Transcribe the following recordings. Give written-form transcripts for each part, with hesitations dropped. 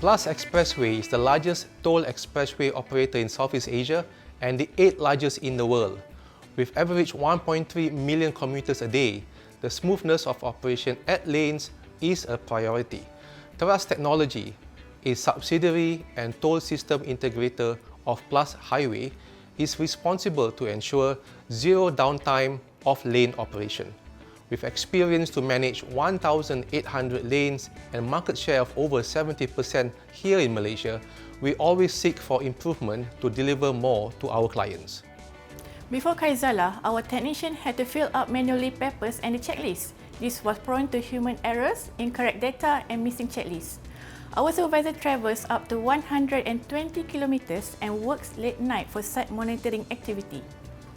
Plus Expressway is the largest toll expressway operator in Southeast Asia and the 8th largest in the world. With average 1.3 million commuters a day, the smoothness of operation at lanes is a priority. TERAS Technology, a subsidiary and toll system integrator of Plus Highway, is responsible to ensure zero downtime of lane operation. With experience to manage 1,800 lanes and market share of over 70% here in Malaysia, we always seek for improvement to deliver more to our clients. Before Kaizala, our technician had to fill up manually papers and the checklist. This was prone to human errors, incorrect data and missing checklists. Our supervisor travels up to 120 kilometers and works late night for site monitoring activity.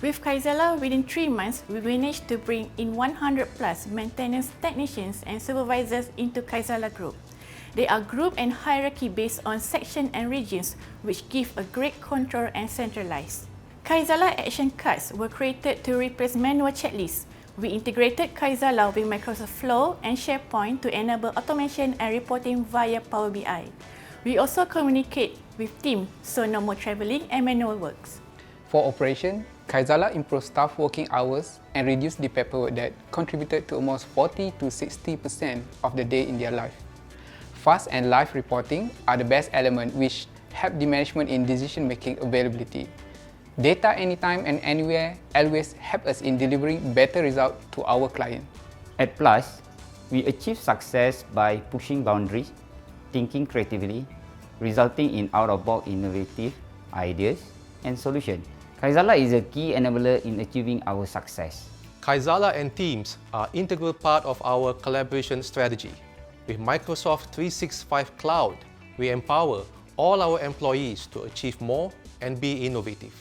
With Kaizala, within 3 months, we managed to bring in 100 plus maintenance technicians and supervisors into Kaizala Group. They are grouped and hierarchy based on section and regions, which give a great control and centralized. Kaizala action cards were created to replace manual checklists. We integrated Kaizala with Microsoft Flow and SharePoint to enable automation and reporting via Power BI. We also communicate with teams, so no more traveling and manual works. For operation, Kaizala improved staff working hours and reduced the paperwork that contributed to almost 40 to 60% of the day in their life. Fast and live reporting are the best element which help the management in decision-making availability. Data anytime and anywhere always help us in delivering better results to our client. At Plus, we achieve success by pushing boundaries, thinking creatively, resulting in out-of-box innovative ideas and solutions. Kaizala is a key enabler in achieving our success. Kaizala and teams are an integral part of our collaboration strategy. With Microsoft 365 Cloud, we empower all our employees to achieve more and be innovative.